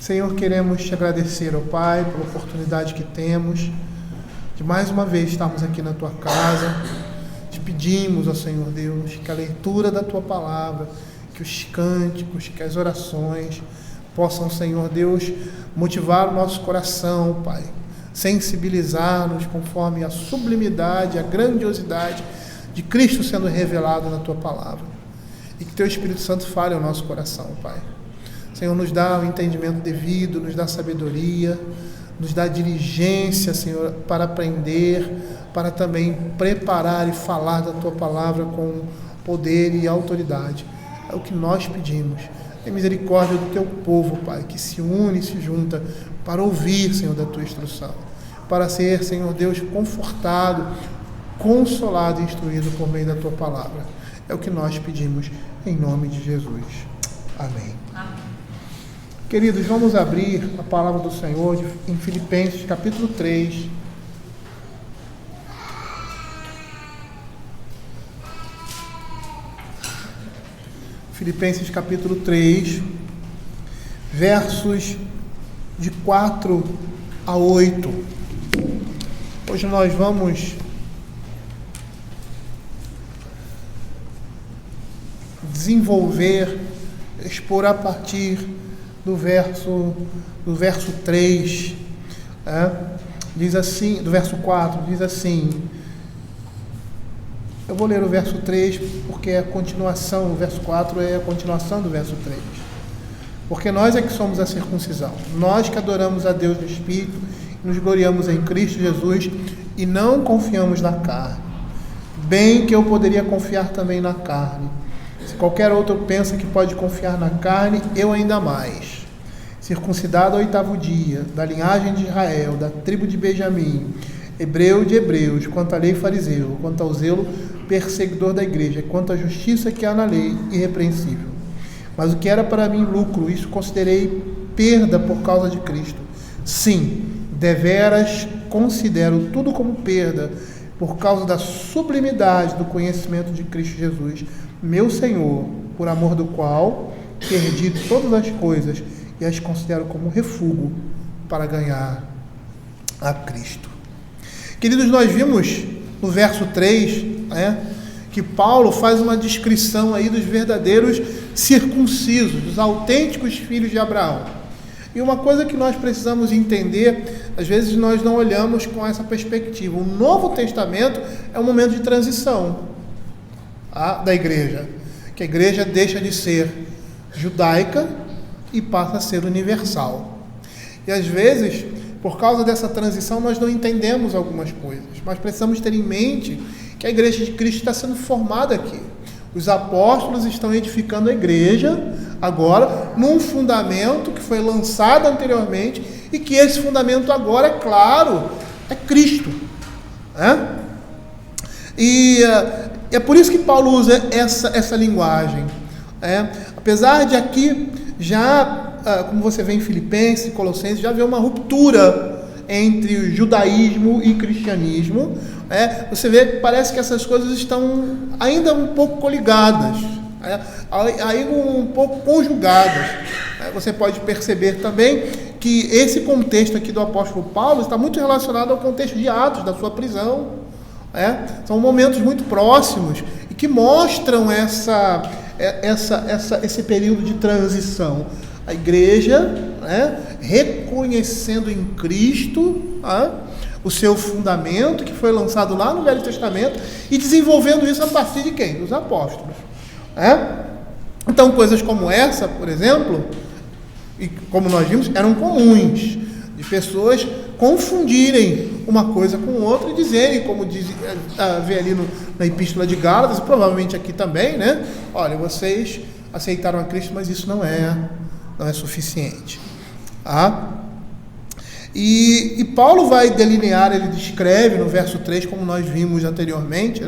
Senhor, queremos te agradecer, ó Pai, pela oportunidade que temos de mais uma vez estarmos aqui na Tua casa. Te pedimos, ó Senhor Deus, que a leitura da Tua palavra, que os cânticos, que as orações possam, Senhor Deus, motivar o nosso coração, Pai, sensibilizar-nos conforme a sublimidade, a grandiosidade de Cristo sendo revelado na Tua palavra. E que Teu Espírito Santo fale ao nosso coração, Pai. Senhor, nos dá o entendimento devido, nos dá sabedoria, nos dá diligência, Senhor, para aprender, para também preparar e falar da Tua palavra com poder e autoridade. É o que nós pedimos. Tem misericórdia do Teu povo, Pai, que se une e se junta para ouvir, Senhor, da Tua instrução, para ser, Senhor Deus, confortado, consolado e instruído por meio da Tua palavra. É o que nós pedimos em nome de Jesus. Amém. Amém. Queridos, vamos abrir a palavra do Senhor em Filipenses capítulo 3. Filipenses capítulo 3, versos de 4 a 8. Hoje nós vamos desenvolver, expor a partir do verso 3, diz assim, do verso 4, diz assim, eu vou ler o verso 3 porque é a continuação, o verso 4 é a continuação do verso 3, porque nós é que somos a circuncisão, nós que adoramos a Deus no Espírito, nos gloriamos em Cristo Jesus e não confiamos na carne, bem que eu poderia confiar também na carne. Se qualquer outro pensa que pode confiar na carne, eu ainda mais. Circuncidado ao 8º dia, da linhagem de Israel, da tribo de Benjamim, hebreu de hebreus, quanto à lei fariseu, quanto ao zelo perseguidor da igreja, quanto à justiça que há na lei, irrepreensível. Mas o que era para mim lucro, isso considerei perda por causa de Cristo. Sim, deveras considero tudo como perda, por causa da sublimidade do conhecimento de Cristo Jesus, meu Senhor, por amor do qual perdi todas as coisas e as considero como refúgio para ganhar a Cristo. Queridos, nós vimos no verso 3, que Paulo faz uma descrição aí dos verdadeiros circuncisos, dos autênticos filhos de Abraão. E uma coisa que nós precisamos entender, às vezes nós não olhamos com essa perspectiva. O Novo Testamento é um momento de transição da igreja, que a igreja deixa de ser judaica e passa a ser universal. E às vezes, por causa dessa transição, nós não entendemos algumas coisas, mas precisamos ter em mente que a igreja de Cristo está sendo formada aqui. Os apóstolos estão edificando a igreja agora num fundamento que foi lançado anteriormente e que esse fundamento agora, é claro, é Cristo. E é por isso que Paulo usa essa linguagem. Apesar de aqui já, como você vê em Filipenses e Colossenses, já vê uma ruptura entre o judaísmo e cristianismo. Você vê que parece que essas coisas estão ainda um pouco coligadas, ainda um pouco conjugadas. Você pode perceber também que esse contexto aqui do apóstolo Paulo está muito relacionado ao contexto de Atos, da sua prisão. São momentos muito próximos e que mostram esse período de transição. A igreja, reconhecendo em Cristo o seu fundamento, que foi lançado lá no Velho Testamento, e desenvolvendo isso a partir de quem? Dos apóstolos. Então, coisas como essa, por exemplo, e como nós vimos, eram comuns, de pessoas confundirem uma coisa com outra e dizerem, como vê ali na Epístola de Gálatas, e provavelmente aqui também, olha, vocês aceitaram a Cristo, mas isso não é suficiente. E Paulo vai delinear, ele descreve no verso 3, como nós vimos anteriormente,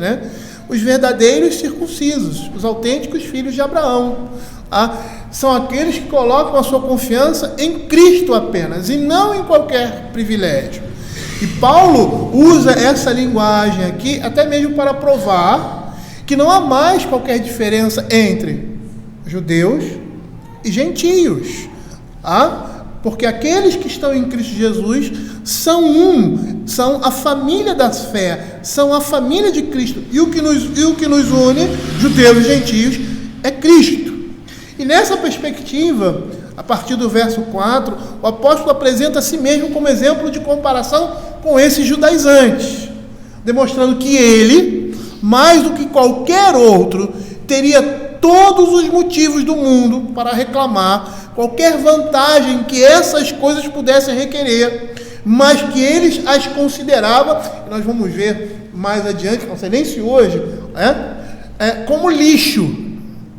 os verdadeiros circuncisos, os autênticos filhos de Abraão. São aqueles que colocam a sua confiança em Cristo apenas, e não em qualquer privilégio. E Paulo usa essa linguagem aqui, até mesmo para provar que não há mais qualquer diferença entre judeus e gentios. porque aqueles que estão em Cristo Jesus são são a família da fé, são a família de Cristo. E o que nos une, judeus e gentios, é Cristo. E nessa perspectiva, a partir do verso 4, o apóstolo apresenta a si mesmo como exemplo de comparação com esses judaizantes, demonstrando que ele, mais do que qualquer outro, teria todos os motivos do mundo para reclamar qualquer vantagem que essas coisas pudessem requerer, mas que eles as consideravam, e nós vamos ver mais adiante, não sei nem se hoje, como lixo.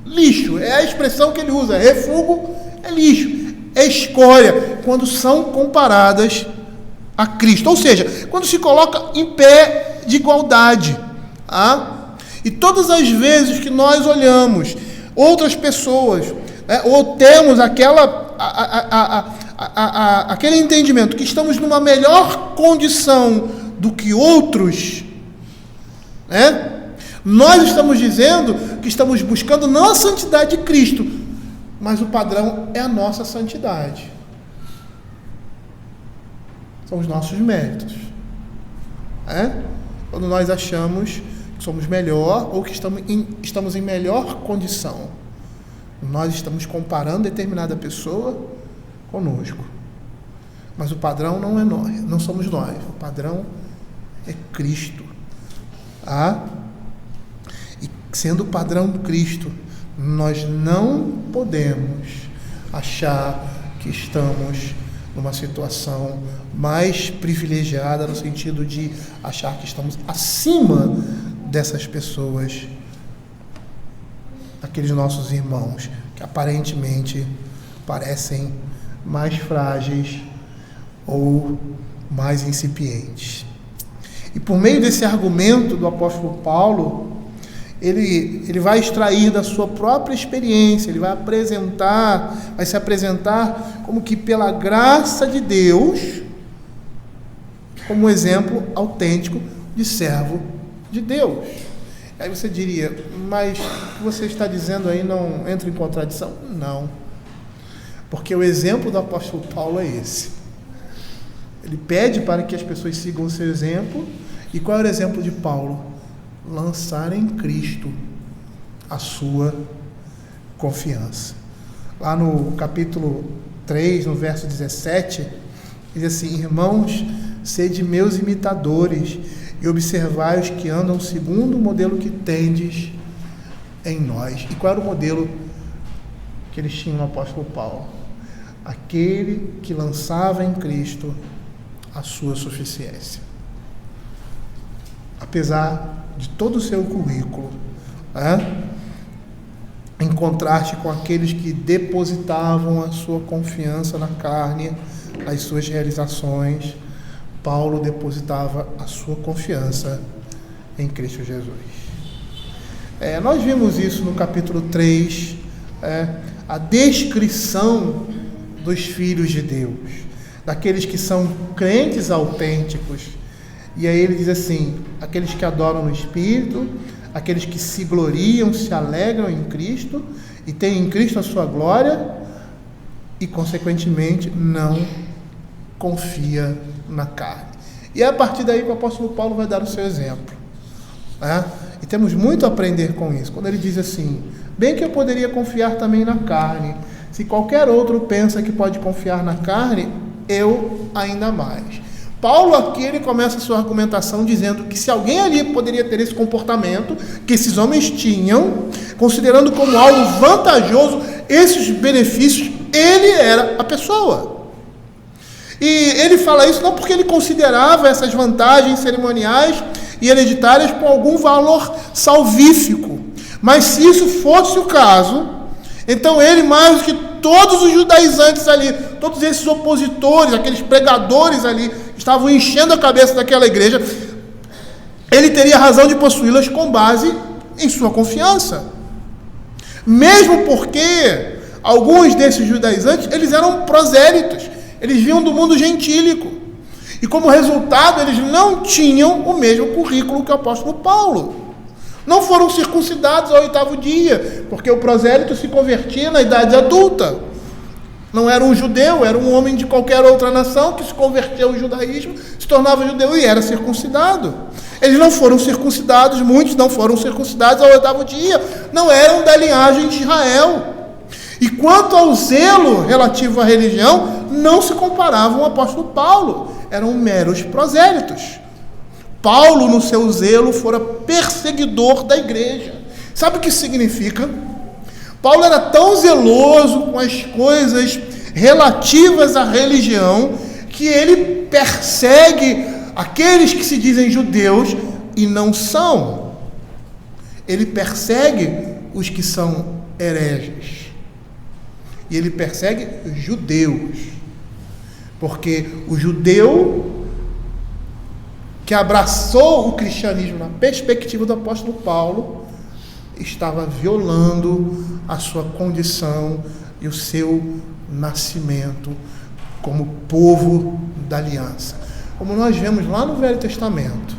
Lixo é a expressão que ele usa. Refúgio é lixo, é escória, quando são comparadas a Cristo, ou seja, quando se coloca em pé de igualdade. E todas as vezes que nós olhamos outras pessoas, ou temos aquele entendimento que estamos numa melhor condição do que outros, nós estamos dizendo que estamos buscando não a santidade de Cristo, mas o padrão é a nossa santidade. São os nossos méritos. Quando nós achamos que somos melhor ou que estamos em melhor condição, nós estamos comparando determinada pessoa conosco. Mas o padrão não é nós, não somos nós. O padrão é Cristo. E sendo o padrão Cristo, nós não podemos achar que estamos numa situação mais privilegiada, no sentido de achar que estamos acima dessas pessoas, aqueles nossos irmãos que aparentemente parecem mais frágeis ou mais incipientes. E por meio desse argumento do apóstolo Paulo, ele vai extrair da sua própria experiência, ele vai se apresentar como que pela graça de Deus, como um exemplo autêntico de servo de Deus. Aí você diria, mas o que você está dizendo aí não entra em contradição? Não, porque o exemplo do apóstolo Paulo é esse. Ele pede para que as pessoas sigam o seu exemplo. E qual era o exemplo de Paulo? Lançar em Cristo a sua confiança. Lá no capítulo 3, no verso 17, diz assim: irmãos, sede meus imitadores e observai os que andam segundo o modelo que tendes em nós. E qual era o modelo que eles tinham no apóstolo Paulo? Aquele que lançava em Cristo a sua suficiência. Apesar de todo o seu currículo, em contraste com aqueles que depositavam a sua confiança na carne, nas suas realizações, Paulo depositava a sua confiança em Cristo Jesus. Nós vimos isso no capítulo 3, a descrição dos filhos de Deus, daqueles que são crentes autênticos. E aí ele diz assim: aqueles que adoram no Espírito, aqueles que se gloriam, se alegram em Cristo e têm em Cristo a sua glória e, consequentemente, não confia na carne. E é a partir daí que o apóstolo Paulo vai dar o seu exemplo. E temos muito a aprender com isso. Quando ele diz assim: bem que eu poderia confiar também na carne. Se qualquer outro pensa que pode confiar na carne, eu ainda mais. Paulo aqui ele começa a sua argumentação dizendo que se alguém ali poderia ter esse comportamento que esses homens tinham, considerando como algo vantajoso esses benefícios, ele era a pessoa. E ele fala isso não porque ele considerava essas vantagens cerimoniais e hereditárias com algum valor salvífico, mas se isso fosse o caso, então ele, mais do que todos os judaizantes ali, todos esses opositores, aqueles pregadores ali, estavam enchendo a cabeça daquela igreja, ele teria razão de possuí-las com base em sua confiança. Mesmo porque alguns desses judaizantes, eles eram prosélitos, eles vinham do mundo gentílico. E como resultado, eles não tinham o mesmo currículo que o apóstolo Paulo. Não foram circuncidados ao 8º dia, porque o prosélito se convertia na idade adulta. Não era um judeu, era um homem de qualquer outra nação que se converteu ao judaísmo, se tornava judeu e era circuncidado. Eles não foram circuncidados, muitos não foram circuncidados ao 8º dia, não eram da linhagem de Israel. E quanto ao zelo relativo à religião, não se comparavam ao apóstolo Paulo, eram meros prosélitos. Paulo, no seu zelo, fora perseguidor da igreja. Sabe o que isso significa? Paulo era tão zeloso com as coisas relativas à religião que ele persegue aqueles que se dizem judeus e não são. Ele persegue os que são hereges. E ele persegue os judeus. Porque o judeu que abraçou o cristianismo na perspectiva do apóstolo Paulo estava violando a sua condição e o seu nascimento como povo da aliança. Como nós vemos lá no Velho Testamento,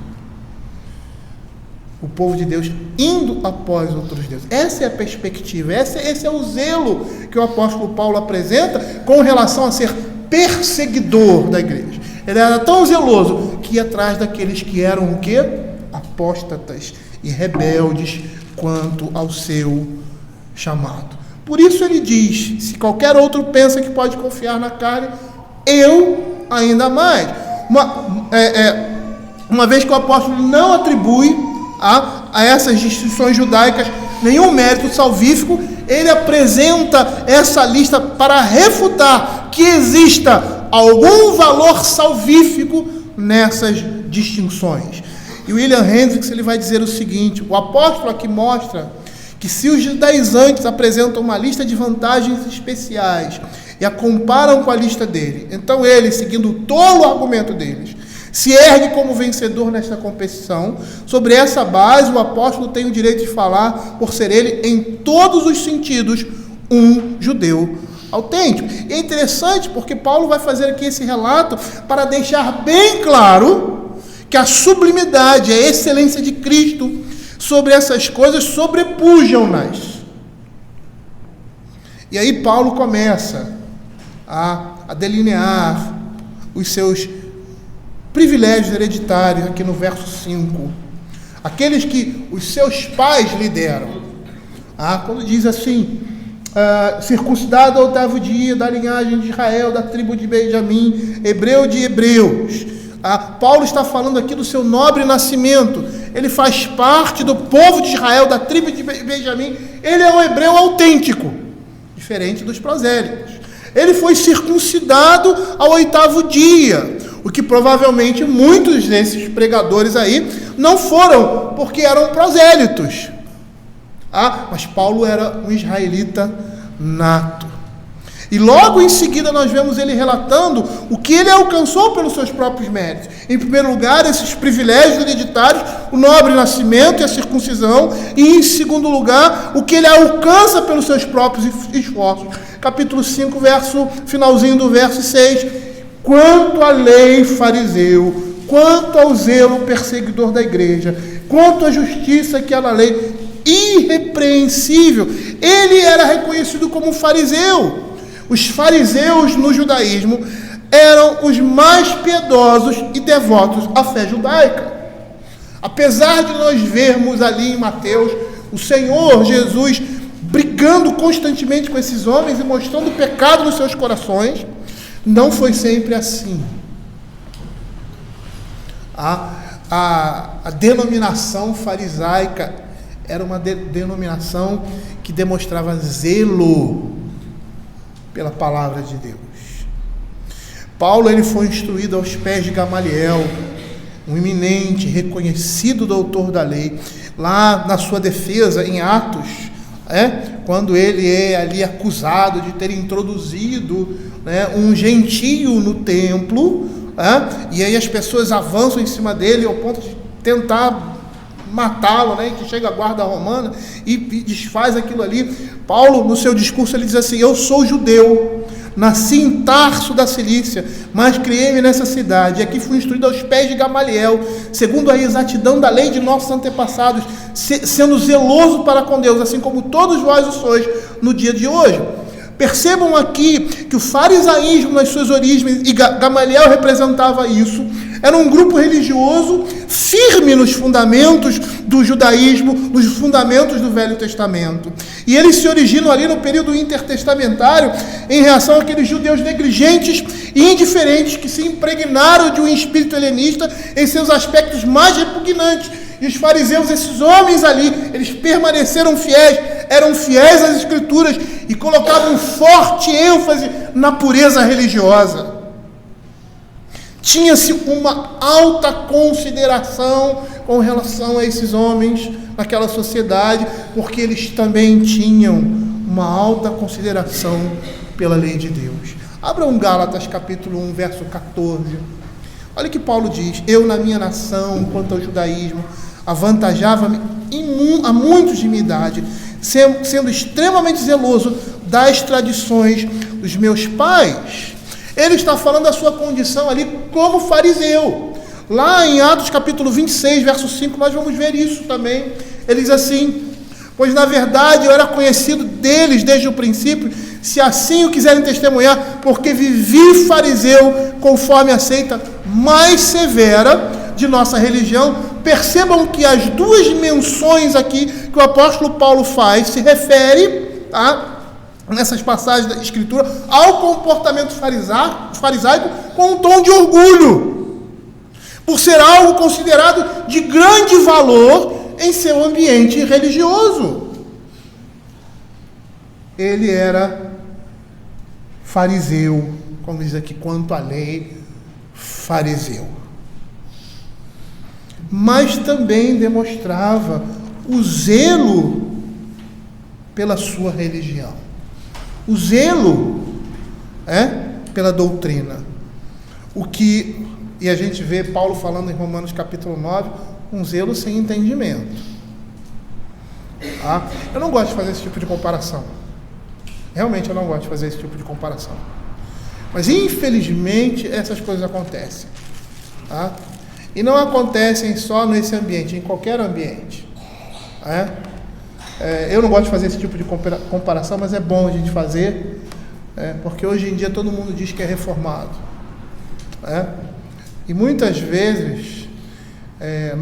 o povo de Deus indo após outros deuses. Essa é a perspectiva, esse é o zelo que o apóstolo Paulo apresenta com relação a ser perseguidor da igreja. Ele era tão zeloso que ia atrás daqueles que eram o quê? Apóstatas e rebeldes quanto ao seu chamado. Por isso ele diz, se qualquer outro pensa que pode confiar na carne, eu ainda mais. Uma vez que o apóstolo não atribui a essas distinções judaicas nenhum mérito salvífico, ele apresenta essa lista para refutar que exista algum valor salvífico nessas distinções. E William Hendricks ele vai dizer o seguinte: o apóstolo aqui mostra que se os judaizantes apresentam uma lista de vantagens especiais e a comparam com a lista dele, então ele, seguindo o tolo argumento deles, se ergue como vencedor nesta competição. Sobre essa base, o apóstolo tem o direito de falar, por ser ele, em todos os sentidos, um judeu autêntico. E é interessante porque Paulo vai fazer aqui esse relato para deixar bem claro que a sublimidade, a excelência de Cristo sobre essas coisas sobrepujam-nas. E aí Paulo começa a delinear os seus privilégios hereditários aqui no verso 5. Aqueles que os seus pais lhe deram. Quando diz assim, circuncidado ao 8º dia, da linhagem de Israel, da tribo de Benjamim, hebreu de hebreus. Paulo está falando aqui do seu nobre nascimento. Ele faz parte do povo de Israel, da tribo de Benjamim. Ele é um hebreu autêntico, diferente dos prosélitos. Ele foi circuncidado ao 8º dia, o que provavelmente muitos desses pregadores aí não foram, porque eram prosélitos. Mas Paulo era um israelita nato. E logo em seguida nós vemos ele relatando o que ele alcançou pelos seus próprios méritos. Em primeiro lugar, esses privilégios hereditários, o nobre nascimento e a circuncisão. E em segundo lugar, o que ele alcança pelos seus próprios esforços. Capítulo 5, finalzinho do verso 6. Quanto à lei fariseu, quanto ao zelo perseguidor da igreja, quanto à justiça que há na lei, irrepreensível. Ele era reconhecido como fariseu. Os fariseus no judaísmo eram os mais piedosos e devotos à fé judaica. Apesar de nós vermos ali em Mateus o Senhor Jesus brigando constantemente com esses homens e mostrando o pecado nos seus corações, não foi sempre assim. A denominação farisaica era uma denominação que demonstrava zelo pela palavra de Deus. Paulo ele foi instruído aos pés de Gamaliel, um eminente, reconhecido doutor da lei, lá na sua defesa em Atos, quando ele é ali acusado de ter introduzido um gentio no templo, e aí as pessoas avançam em cima dele ao ponto de tentar matá-lo, e que chega a guarda romana e desfaz aquilo ali. Paulo, no seu discurso, ele diz assim: eu sou judeu, nasci em Tarso da Cilícia, mas criei-me nessa cidade, e aqui fui instruído aos pés de Gamaliel, segundo a exatidão da lei de nossos antepassados, sendo zeloso para com Deus, assim como todos vós o sois no dia de hoje. Percebam aqui que o farisaísmo nas suas origens, e Gamaliel representava isso, era um grupo religioso firme nos fundamentos do judaísmo, nos fundamentos do Velho Testamento. E eles se originam ali no período intertestamentário em reação àqueles judeus negligentes e indiferentes que se impregnaram de um espírito helenista em seus aspectos mais repugnantes. E os fariseus, esses homens ali, eles permaneceram fiéis, eram fiéis às Escrituras e colocavam forte ênfase na pureza religiosa. Tinha-se uma alta consideração com relação a esses homens naquela sociedade, porque eles também tinham uma alta consideração pela lei de Deus. Abram Gálatas capítulo 1, verso 14. Olha o que Paulo diz: eu na minha nação, quanto ao judaísmo, avantajava-me a muitos de minha idade, sendo extremamente zeloso das tradições dos meus pais. Ele está falando da sua condição ali como fariseu. Lá em Atos capítulo 26, verso 5, nós vamos ver isso também. Ele diz assim: pois na verdade eu era conhecido deles desde o princípio, se assim o quiserem testemunhar, porque vivi fariseu conforme a seita mais severa de nossa religião. Percebam que as duas menções aqui que o apóstolo Paulo faz se refere, tá, nessas passagens da Escritura, ao comportamento farisaico com um tom de orgulho, por ser algo considerado de grande valor em seu ambiente religioso. Ele era fariseu, como diz aqui, quanto à lei, fariseu. Mas também demonstrava o zelo pela sua religião, o zelo pela doutrina. E a gente vê Paulo falando em Romanos capítulo 9, um zelo sem entendimento. Eu não gosto de fazer esse tipo de comparação. Realmente eu não gosto de fazer esse tipo de comparação. Mas infelizmente essas coisas acontecem. E não acontecem só nesse ambiente, em qualquer ambiente. Eu não gosto de fazer esse tipo de comparação, mas é bom a gente fazer, porque hoje em dia todo mundo diz que é reformado. E muitas vezes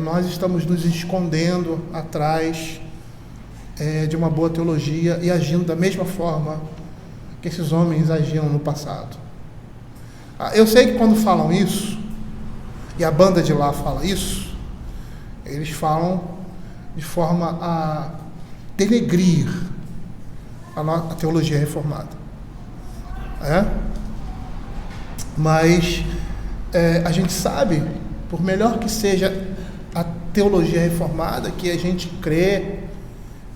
nós estamos nos escondendo atrás de uma boa teologia e agindo da mesma forma que esses homens agiam no passado. Eu sei que quando falam isso, e a banda de lá fala isso, eles falam de forma a denegrir a teologia reformada. Mas a gente sabe, por melhor que seja a teologia reformada, que a gente crê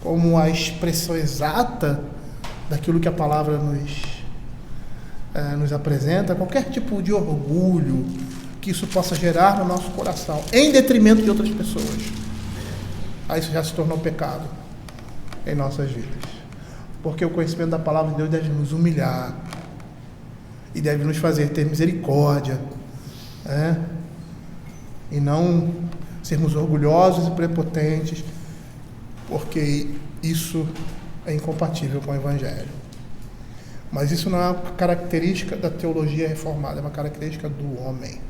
como a expressão exata daquilo que a palavra nos apresenta, qualquer tipo de orgulho que isso possa gerar no nosso coração, em detrimento de outras pessoas, aí isso já se tornou pecado em nossas vidas. Porque o conhecimento da palavra de Deus deve nos humilhar e deve nos fazer ter misericórdia, e não sermos orgulhosos e prepotentes, porque isso é incompatível com o Evangelho. Mas isso não é uma característica da teologia reformada, é uma característica do homem.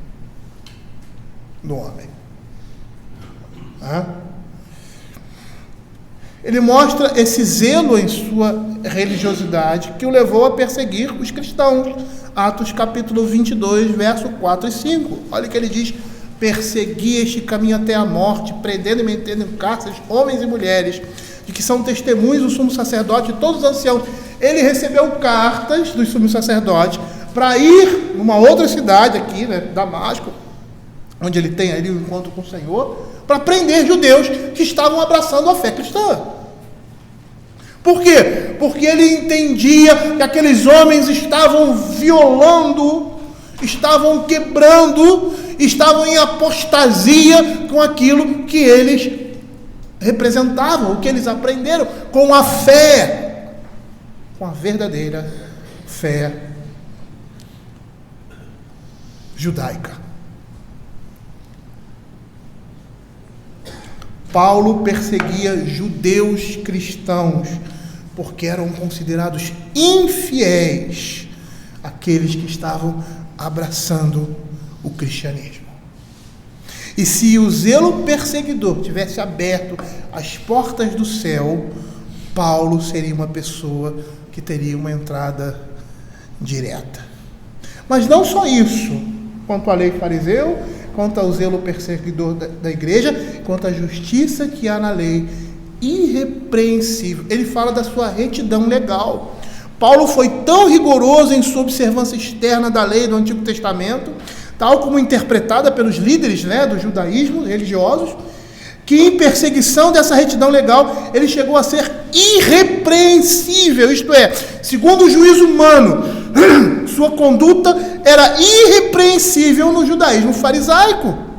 Ele mostra esse zelo em sua religiosidade que o levou a perseguir os cristãos. Atos capítulo 22, verso 4 e 5. Olha o que ele diz: persegui este caminho até a morte, prendendo e mantendo em cárceres homens e mulheres, de que são testemunhos do sumo sacerdote e todos os anciãos. Ele recebeu cartas dos sumos sacerdotes para ir numa outra cidade aqui, Damasco, onde ele tem ali um encontro com o Senhor, para prender judeus que estavam abraçando a fé cristã. Por quê? Porque ele entendia que aqueles homens estavam violando, estavam quebrando, estavam em apostasia com aquilo que eles representavam, o que eles aprenderam, com a fé, com a verdadeira fé judaica. Paulo perseguia judeus cristãos porque eram considerados infiéis aqueles que estavam abraçando o cristianismo. E se o zelo perseguidor tivesse aberto as portas do céu, Paulo seria uma pessoa que teria uma entrada direta. Mas não só isso, quanto à lei fariseu, quanto ao zelo perseguidor da igreja, quanto à justiça que há na lei, irrepreensível. Ele fala da sua retidão legal. Paulo foi tão rigoroso em sua observância externa da lei do Antigo Testamento, tal como interpretada pelos líderes, do judaísmo, religiosos, que em perseguição dessa retidão legal, ele chegou a ser irrepreensível, isto é, segundo o juízo humano, sua conduta era irrepreensível no judaísmo farisaico.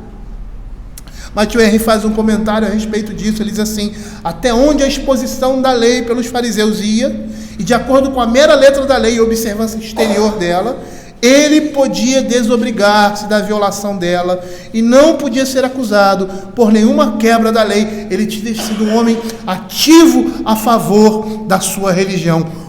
Matthew Henry faz um comentário a respeito disso. Ele diz assim: até onde a exposição da lei pelos fariseus ia, e de acordo com a mera letra da lei e observância exterior dela, ele podia desobrigar-se da violação dela e não podia ser acusado por nenhuma quebra da lei. Ele tinha sido um homem ativo a favor da sua religião.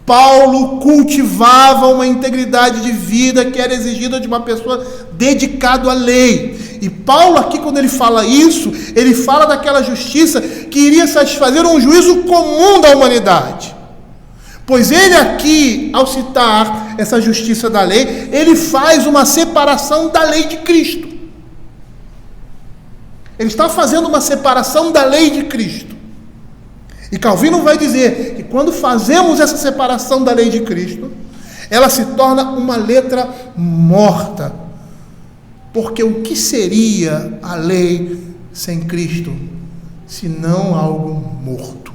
Paulo cultivava uma integridade de vida que era exigida de uma pessoa dedicada à lei. E Paulo aqui, quando ele fala isso, ele fala daquela justiça que iria satisfazer um juízo comum da humanidade. Pois ele aqui, ao citar essa justiça da lei, ele faz uma separação da lei de Cristo. Ele está fazendo uma separação da lei de Cristo. E Calvino vai dizer que quando fazemos essa separação da lei de Cristo, ela se torna uma letra morta. Porque o que seria a lei sem Cristo, se não algo morto?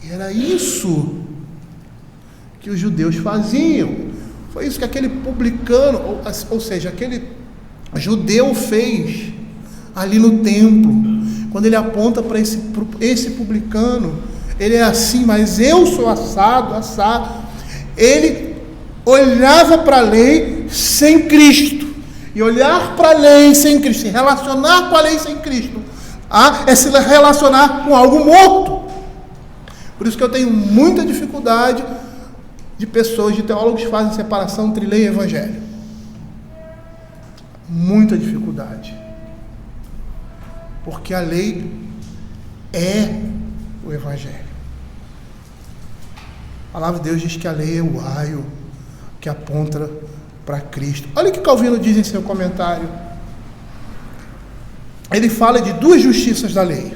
E era isso que os judeus faziam. Foi isso que aquele publicano, ou seja, aquele judeu fez ali no templo. Quando ele aponta para esse publicano, ele é assim, mas eu sou assado. Ele olhava para a lei sem Cristo. E olhar para a lei sem Cristo, se relacionar com a lei sem Cristo, é se relacionar com algo morto. Por isso que eu tenho muita dificuldade de pessoas, de teólogos que fazem separação entre lei e evangelho. Muita dificuldade. Porque a lei é o evangelho. A palavra de Deus diz que a lei é o raio que aponta para Cristo. Olha o que Calvino diz em seu comentário. Ele fala de duas justiças da lei.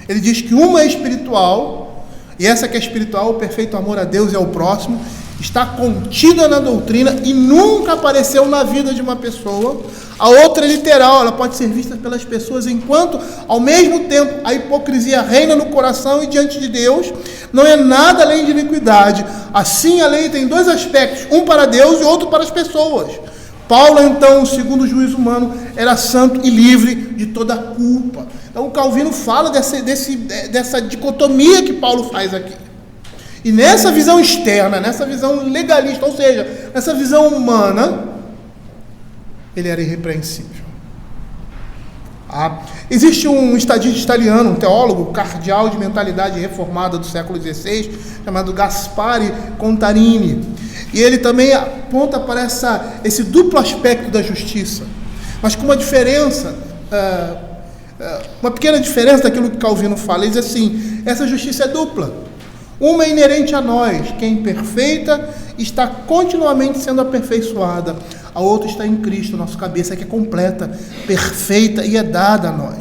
Ele diz que uma é espiritual, e essa que é espiritual, o perfeito amor a Deus e ao próximo, está contida na doutrina e nunca apareceu na vida de uma pessoa. A outra é literal, ela pode ser vista pelas pessoas enquanto, ao mesmo tempo, a hipocrisia reina no coração e diante de Deus, não é nada além de iniquidade. Assim, a lei tem dois aspectos, um para Deus e outro para as pessoas. Paulo, então, segundo o juízo humano, era santo e livre de toda culpa. Então, o Calvino fala dessa dicotomia que Paulo faz aqui. E nessa visão externa, nessa visão legalista, ou seja, nessa visão humana, ele era irrepreensível. Existe um estadista italiano, um teólogo, cardeal de mentalidade reformada do século XVI, chamado Gaspare Contarini. E ele também aponta para esse duplo aspecto da justiça, mas com uma diferença, uma pequena diferença daquilo que Calvino fala. Ele diz assim: essa justiça é dupla. Uma é inerente a nós, que é imperfeita, está continuamente sendo aperfeiçoada. A outra está em Cristo, nossa cabeça, que é completa, perfeita e é dada a nós.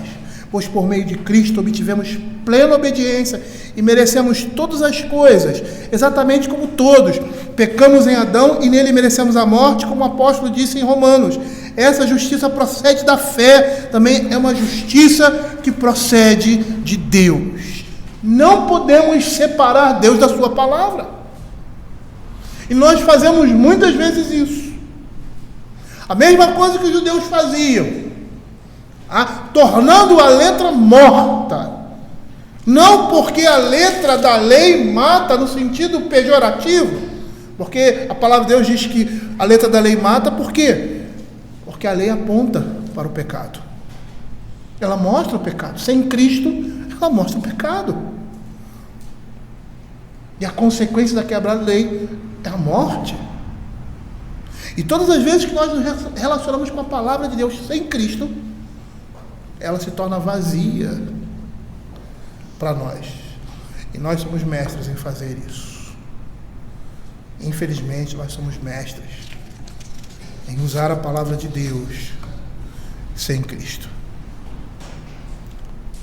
Pois por meio de Cristo obtivemos plena obediência e merecemos todas as coisas, exatamente como todos. Pecamos em Adão e nele merecemos a morte, como o apóstolo disse em Romanos. Essa justiça procede da fé, também é uma justiça que procede de Deus. Não podemos separar Deus da sua palavra. E nós fazemos muitas vezes isso. A mesma coisa que os judeus faziam, tornando a letra morta. Não porque a letra da lei mata no sentido pejorativo, porque a palavra de Deus diz que a letra da lei mata, por quê? Porque a lei aponta para o pecado. Ela mostra o pecado. Sem Cristo, ela mostra o pecado. E a consequência da quebra da lei é a morte. E todas as vezes que nós nos relacionamos com a palavra de Deus sem Cristo, ela se torna vazia para nós. E nós somos mestres em fazer isso. Infelizmente, nós somos mestres em usar a palavra de Deus sem Cristo.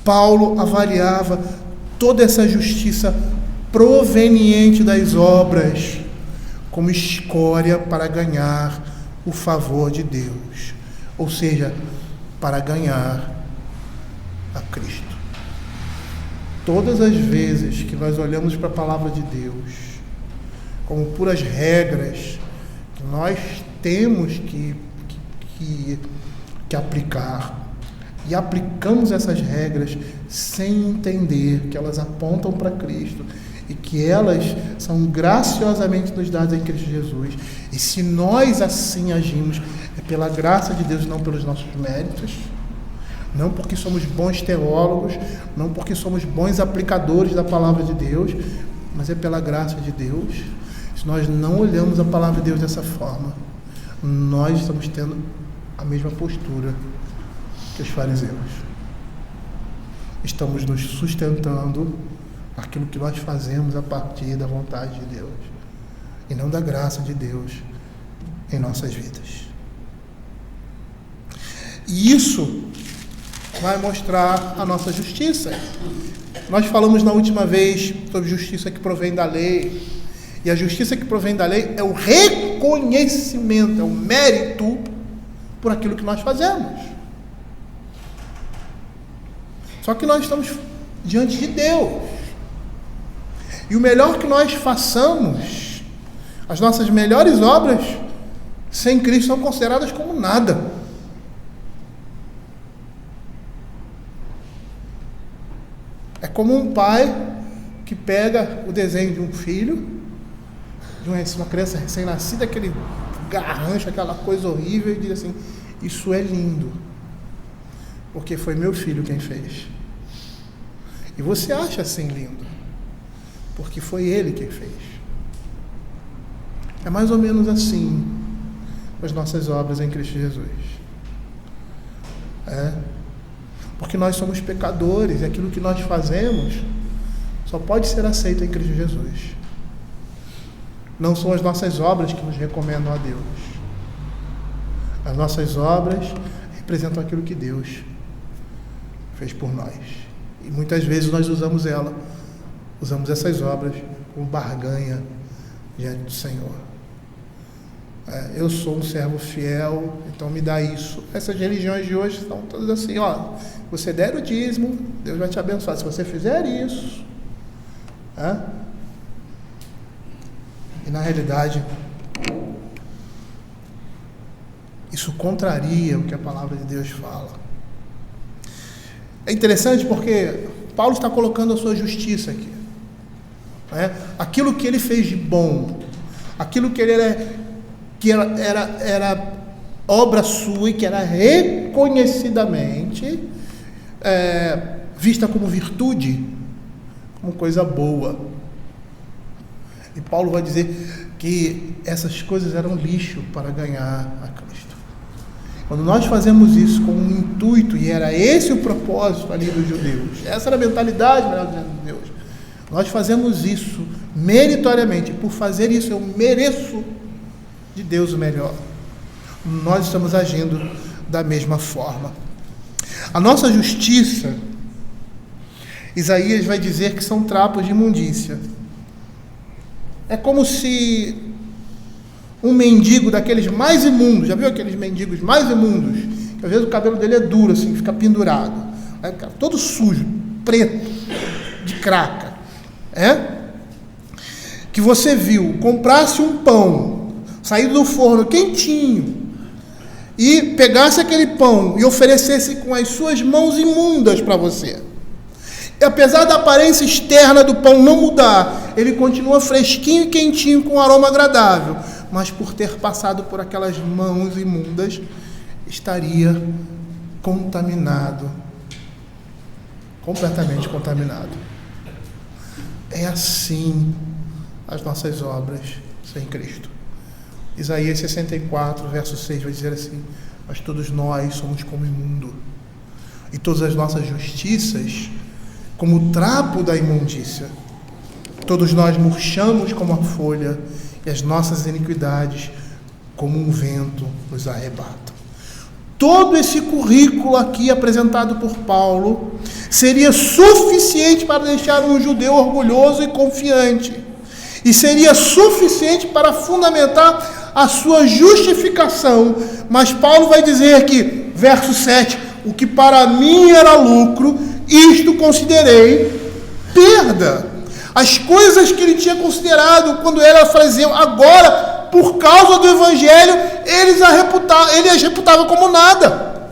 Paulo avaliava toda essa justiça proveniente das obras como escória para ganhar o favor de Deus, ou seja, para ganhar a Cristo. Todas as vezes que nós olhamos para a palavra de Deus como puras regras que nós temos que aplicar, e aplicamos essas regras sem entender que elas apontam para Cristo e que elas são graciosamente nos dadas em Cristo Jesus, e se nós assim agimos, é pela graça de Deus, não pelos nossos méritos, não porque somos bons teólogos, não porque somos bons aplicadores da palavra de Deus, mas é pela graça de Deus. Se nós não olhamos a palavra de Deus dessa forma, nós estamos tendo a mesma postura que os fariseus. Estamos nos sustentando aquilo que nós fazemos a partir da vontade de Deus e não da graça de Deus em nossas vidas. E isso vai mostrar a nossa justiça. Nós falamos na última vez sobre justiça que provém da lei. E a justiça que provém da lei é o reconhecimento, é o mérito por aquilo que nós fazemos. Só que nós estamos diante de Deus. E o melhor que nós façamos, as nossas melhores obras, sem Cristo, são consideradas como nada. É como um pai que pega o desenho de um filho, de uma criança recém-nascida, aquele garrancho, aquela coisa horrível, e diz assim: isso é lindo, porque foi meu filho quem fez. E você acha assim lindo, porque foi ele quem fez. É mais ou menos assim com as nossas obras em Cristo Jesus. Porque nós somos pecadores, e aquilo que nós fazemos só pode ser aceito em Cristo Jesus. Não são as nossas obras que nos recomendam a Deus. As nossas obras representam aquilo que Deus fez por nós. E muitas vezes nós usamos essas obras como barganha diante do Senhor. Eu sou um servo fiel, então me dá isso. Essas religiões de hoje são todas assim: você der o dízimo, Deus vai te abençoar. Se você fizer isso, e na realidade, isso contraria o que a palavra de Deus fala. É interessante porque Paulo está colocando a sua justiça aqui. Aquilo que ele fez de bom, aquilo que era obra sua e que era reconhecidamente vista como virtude, como coisa boa. E Paulo vai dizer que essas coisas eram lixo para ganhar a Cristo. Quando nós fazemos isso com um intuito, e era esse o propósito ali dos judeus, essa era a mentalidade dos judeus, nós fazemos isso meritoriamente. Por fazer isso, eu mereço de Deus o melhor. Nós estamos agindo da mesma forma. A nossa justiça, Isaías vai dizer que são trapos de imundícia. É como se um mendigo daqueles mais imundos, já viu aqueles mendigos mais imundos, que às vezes o cabelo dele é duro assim, fica pendurado, todo sujo, preto, de craca, que você viu, comprasse um pão, saído do forno quentinho, e pegasse aquele pão e oferecesse com as suas mãos imundas para você. E apesar da aparência externa do pão não mudar, ele continua fresquinho e quentinho, com um aroma agradável, mas por ter passado por aquelas mãos imundas, estaria contaminado, completamente contaminado. É assim as nossas obras sem Cristo. Isaías 64, verso 6 vai dizer assim: mas todos nós somos como imundo, e todas as nossas justiças como o trapo da imundícia. Todos nós murchamos como a folha, e as nossas iniquidades como um vento nos arrebatam. Todo esse currículo aqui apresentado por Paulo seria suficiente para deixar um judeu orgulhoso e confiante, e seria suficiente para fundamentar a sua justificação. Mas Paulo vai dizer aqui, verso 7, o que para mim era lucro, isto considerei perda. As coisas que ele tinha considerado quando era fariseu, agora, por causa do evangelho, ele as reputava como nada.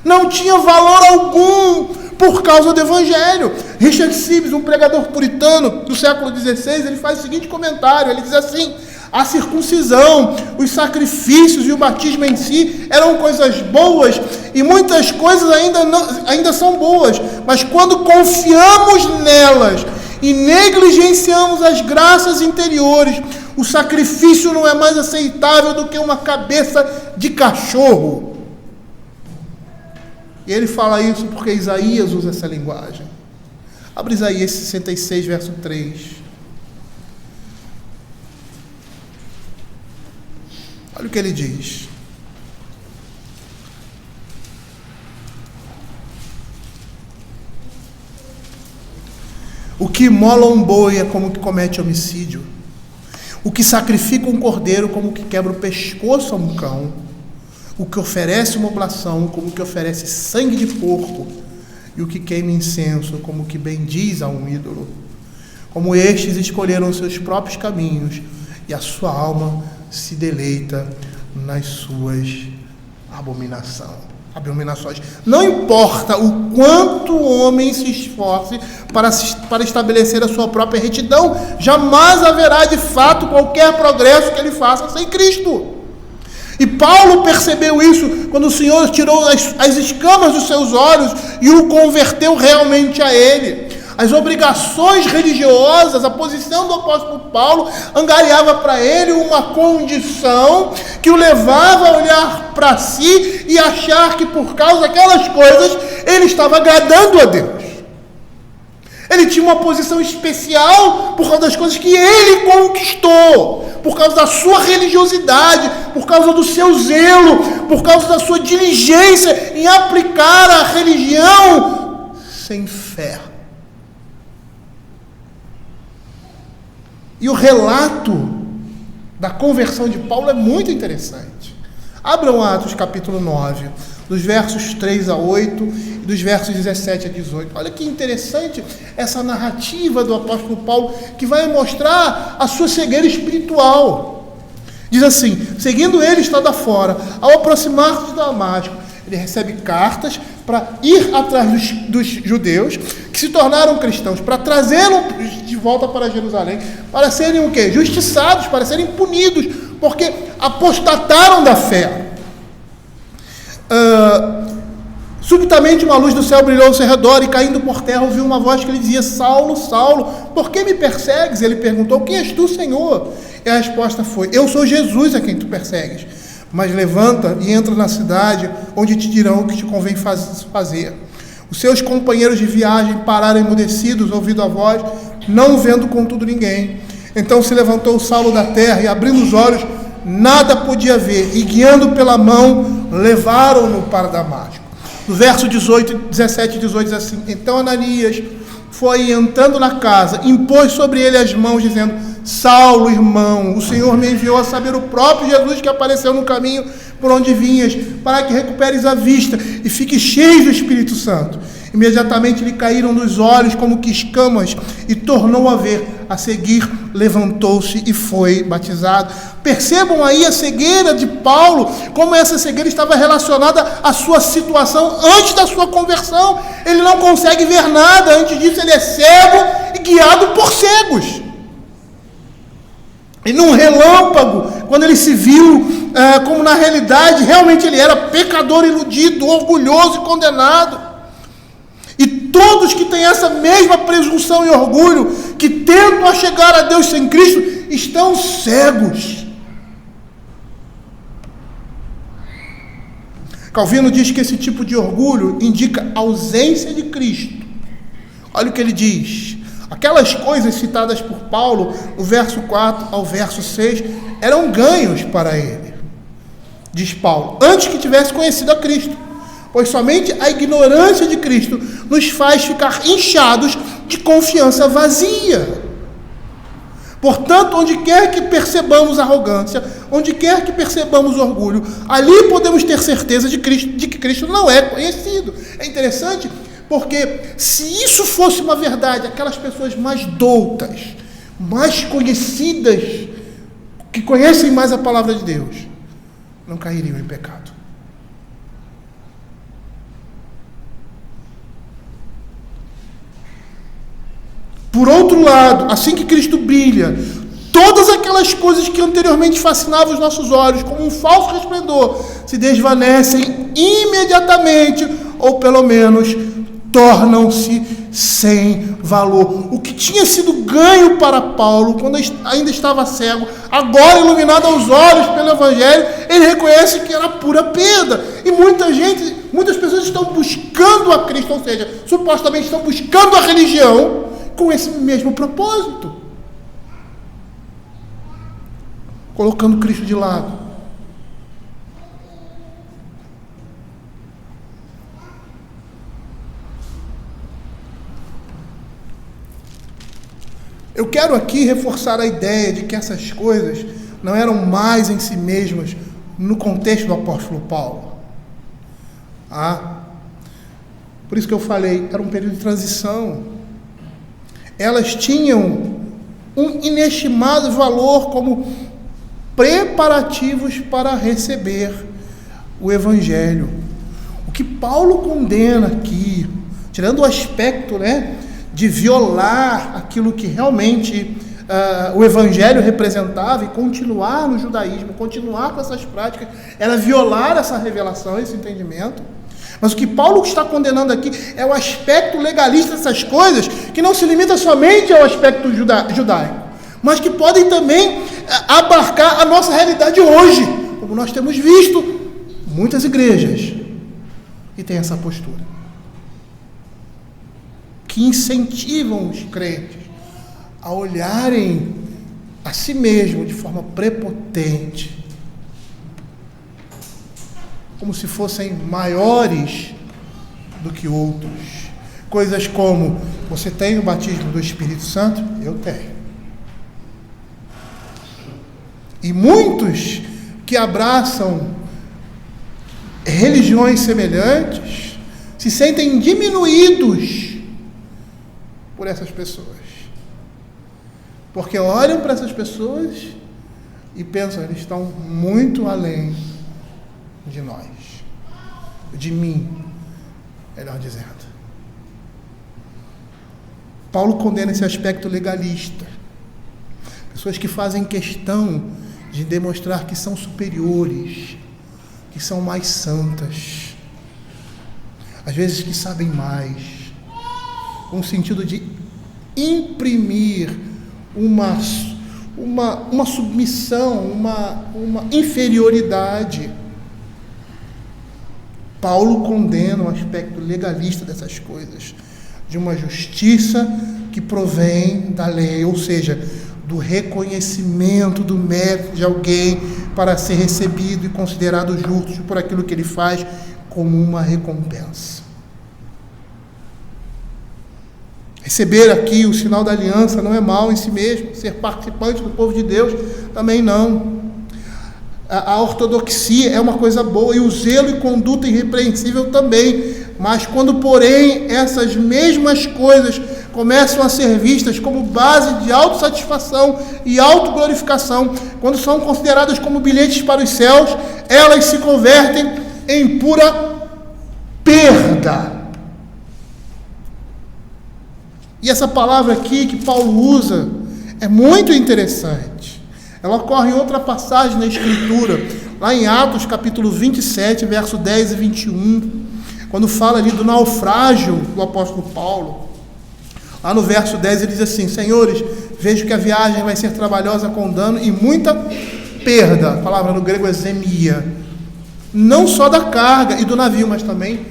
Não tinha valor algum por causa do evangelho. Richard Sibbes, um pregador puritano do século XVI, ele faz o seguinte comentário, ele diz assim: a circuncisão, os sacrifícios e o batismo em si eram coisas boas, e muitas coisas ainda são boas, mas quando confiamos nelas e negligenciamos as graças interiores, o sacrifício não é mais aceitável do que uma cabeça de cachorro. E ele fala isso porque Isaías usa essa linguagem. Abre Isaías 66, verso 3. Olha o que ele diz. O que imola um boi é como que comete homicídio. O que sacrifica um cordeiro como que quebra o pescoço a um cão. O que oferece uma oblação como que oferece sangue de porco. E o que queima incenso como que bendiz a um ídolo. Como estes escolheram seus próprios caminhos, e a sua alma se deleita nas suas abominações. Não importa o quanto o homem se esforce para estabelecer a sua própria retidão, jamais haverá de fato qualquer progresso que ele faça sem Cristo. E Paulo percebeu isso quando o Senhor tirou as escamas dos seus olhos e o converteu realmente a Ele. As obrigações religiosas, a posição do apóstolo Paulo angariava para ele uma condição que o levava a olhar para si e achar que por causa daquelas coisas ele estava agradando a Deus. Ele tinha uma posição especial por causa das coisas que ele conquistou, por causa da sua religiosidade, por causa do seu zelo, por causa da sua diligência em aplicar a religião sem fé. E o relato da conversão de Paulo é muito interessante. Abram Atos capítulo 9, dos versos 3 a 8 e dos versos 17 a 18. Olha que interessante essa narrativa do apóstolo Paulo, que vai mostrar a sua cegueira espiritual. Diz assim: seguindo ele estado afora, ao aproximar-se de Damasco, ele recebe cartas para ir atrás dos judeus que se tornaram cristãos, para trazê-los de volta para Jerusalém, para serem o quê? Justiçados, para serem punidos, porque apostataram da fé. Subitamente uma luz do céu brilhou ao seu redor, e caindo por terra ouviu uma voz que lhe dizia: Saulo, Saulo, por que me persegues? Ele perguntou: quem és tu, Senhor? E a resposta foi: eu sou Jesus a quem tu persegues. Mas levanta e entra na cidade, onde te dirão o que te convém fazer. Os seus companheiros de viagem pararam emudecidos, ouvindo a voz, não vendo contudo ninguém. Então se levantou Saulo da terra, e abrindo os olhos, nada podia ver, e guiando pela mão, levaram-no para Damasco. No verso 17 e 18 diz assim: então Ananias foi entrando na casa, impôs sobre ele as mãos, dizendo: Saulo, irmão, o Senhor me enviou a saber o próprio Jesus que apareceu no caminho por onde vinhas, para que recuperes a vista e fiques cheio do Espírito Santo. Imediatamente lhe caíram dos olhos como que escamas, e tornou a ver. A seguir, levantou-se e foi batizado. Percebam aí a cegueira de Paulo, como essa cegueira estava relacionada à sua situação antes da sua conversão. Ele não consegue ver nada, antes disso ele é cego e guiado por cegos. E num relâmpago, quando ele se viu como na realidade realmente ele era pecador iludido, orgulhoso e condenado. E todos que têm essa mesma presunção e orgulho, que tentam chegar a Deus sem Cristo, estão cegos. Calvino diz que esse tipo de orgulho indica ausência de Cristo. Olha o que ele diz. Aquelas coisas citadas por Paulo, no verso 4 ao verso 6, eram ganhos para ele, diz Paulo, antes que tivesse conhecido a Cristo. Pois somente a ignorância de Cristo nos faz ficar inchados de confiança vazia. Portanto, onde quer que percebamos arrogância, onde quer que percebamos orgulho, ali podemos ter certeza de que Cristo não é conhecido. É interessante porque se isso fosse uma verdade, aquelas pessoas mais doutas, mais conhecidas, que conhecem mais a palavra de Deus, não cairiam em pecado. Por outro lado, assim que Cristo brilha, todas aquelas coisas que anteriormente fascinavam os nossos olhos como um falso resplendor se desvanecem imediatamente, ou pelo menos tornam-se sem valor. O que tinha sido ganho para Paulo quando ainda estava cego, agora iluminado aos olhos pelo Evangelho, ele reconhece que era pura perda. E muitas pessoas estão buscando a Cristo, ou seja, supostamente estão buscando a religião com esse mesmo propósito, colocando Cristo de lado. Eu quero aqui reforçar a ideia de que essas coisas não eram mais em si mesmas no contexto do apóstolo Paulo. Por isso que eu falei, era um período de transição. Elas tinham um inestimável valor como preparativos para receber o Evangelho. O que Paulo condena aqui, tirando o aspecto, de violar aquilo que realmente o Evangelho representava e continuar no judaísmo, continuar com essas práticas, era violar essa revelação, esse entendimento. Mas o que Paulo está condenando aqui é o aspecto legalista dessas coisas, que não se limita somente ao aspecto judaico, mas que podem também abarcar a nossa realidade hoje, como nós temos visto muitas igrejas que têm essa postura, que incentivam os crentes a olharem a si mesmos de forma prepotente, como se fossem maiores do que outros. Coisas como: você tem o batismo do Espírito Santo? Eu tenho. E muitos que abraçam religiões semelhantes se sentem diminuídos por essas pessoas, porque olham para essas pessoas e pensam: eles estão muito além de nós, de mim, melhor dizendo. Paulo condena esse aspecto legalista. Pessoas que fazem questão de demonstrar que são superiores, que são mais santas, às vezes que sabem mais, com o sentido de imprimir uma submissão, uma inferioridade. Paulo condena o aspecto legalista dessas coisas, de uma justiça que provém da lei, ou seja, do reconhecimento do mérito de alguém para ser recebido e considerado justo por aquilo que ele faz como uma recompensa. Receber aqui o sinal da aliança não é mal em si mesmo, ser participante do povo de Deus também não. A ortodoxia é uma coisa boa, e o zelo e conduta irrepreensível também. Mas quando, porém, essas mesmas coisas começam a ser vistas como base de autossatisfação e autoglorificação, quando são consideradas como bilhetes para os céus, elas se convertem em pura perda. E essa palavra aqui que Paulo usa é muito interessante. Ela ocorre em outra passagem na Escritura, lá em Atos capítulo 27, verso 10 e 21, quando fala ali do naufrágio do apóstolo Paulo, lá no verso 10 ele diz assim: Senhores, vejo que a viagem vai ser trabalhosa com dano e muita perda. A palavra no grego é zemia. Não só da carga e do navio, mas também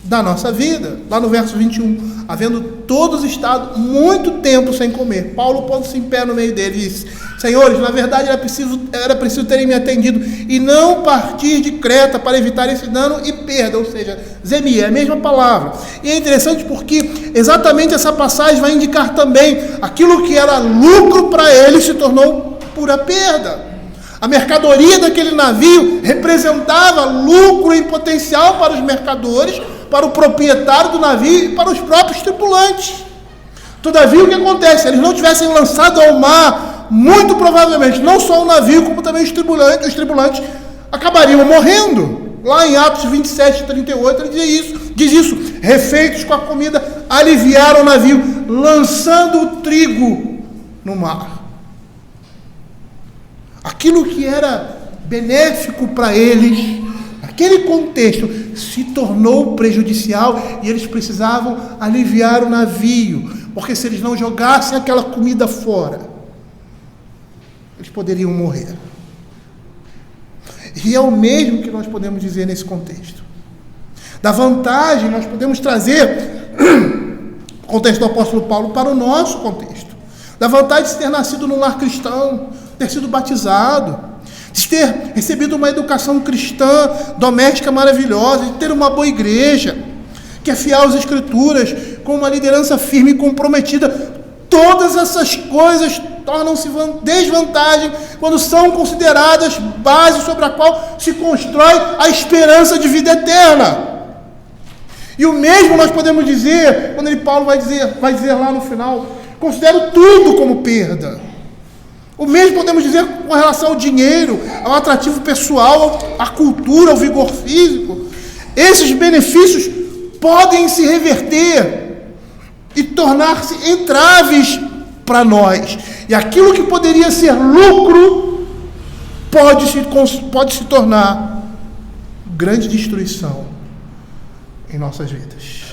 da nossa vida. Lá no verso 21, havendo todos estado muito tempo sem comer, Paulo, pondo-se em pé no meio dele, disse: Senhores, na verdade era preciso terem me atendido e não partir de Creta para evitar esse dano e perda, ou seja, zemia, é a mesma palavra. E é interessante porque exatamente essa passagem vai indicar também aquilo que era lucro para ele se tornou pura perda. A mercadoria daquele navio representava lucro em potencial para os mercadores, para o proprietário do navio e para os próprios tripulantes. Todavia, o que acontece? Se eles não tivessem lançado ao mar, muito provavelmente, não só o navio, como também os tripulantes acabariam morrendo. Lá em Atos 27, 38, ele diz isso: refeitos com a comida, aliviaram o navio, lançando o trigo no mar. Aquilo que era benéfico para eles, aquele contexto, se tornou prejudicial e eles precisavam aliviar o navio, porque se eles não jogassem aquela comida fora, eles poderiam morrer. E é o mesmo que nós podemos dizer nesse contexto. Da vantagem, nós podemos trazer o contexto do apóstolo Paulo para o nosso contexto. Da vantagem de ter nascido num lar cristão, ter sido batizado, de ter recebido uma educação cristã doméstica maravilhosa, de ter uma boa igreja, que é fiel às Escrituras, com uma liderança firme e comprometida. Todas essas coisas tornam-se desvantagem quando são consideradas base sobre a qual se constrói a esperança de vida eterna. E o mesmo nós podemos dizer, quando Paulo vai dizer lá no final: considero tudo como perda. O mesmo podemos dizer com relação ao dinheiro, ao atrativo pessoal, à cultura, ao vigor físico. Esses benefícios podem se reverter e tornar-se entraves para nós. E aquilo que poderia ser lucro pode se tornar grande destruição em nossas vidas.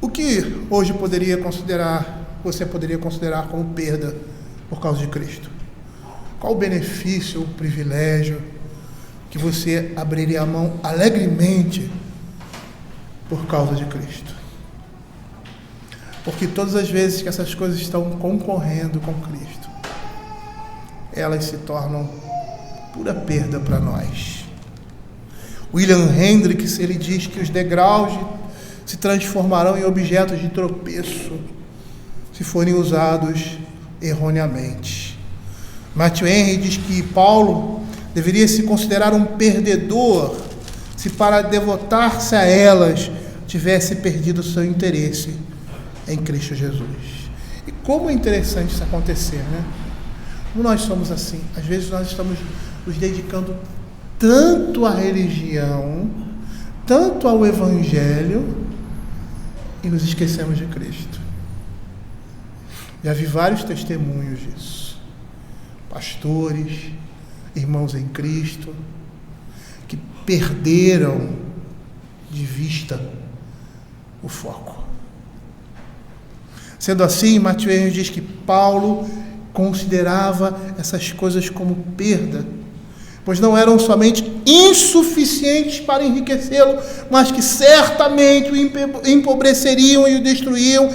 O que hoje você poderia considerar como perda por causa de Cristo? Qual o benefício, o privilégio que você abriria a mão alegremente por causa de Cristo? Porque todas as vezes que essas coisas estão concorrendo com Cristo, elas se tornam pura perda para nós. William Hendricks, ele diz que os degraus se transformarão em objetos de tropeço se forem usados erroneamente. Matthew Henry diz que Paulo deveria se considerar um perdedor se para devotar-se a elas tivesse perdido seu interesse em Cristo Jesus. E como é interessante isso acontecer, né? Como nós somos assim, às vezes nós estamos nos dedicando tanto à religião, tanto ao Evangelho, e nos esquecemos de Cristo. Já vi vários testemunhos disso. Pastores, irmãos em Cristo, que perderam de vista o foco. Sendo assim, Mateus diz que Paulo considerava essas coisas como perda, pois não eram somente insuficientes para enriquecê-lo, mas que certamente o empobreceriam e o destruiriam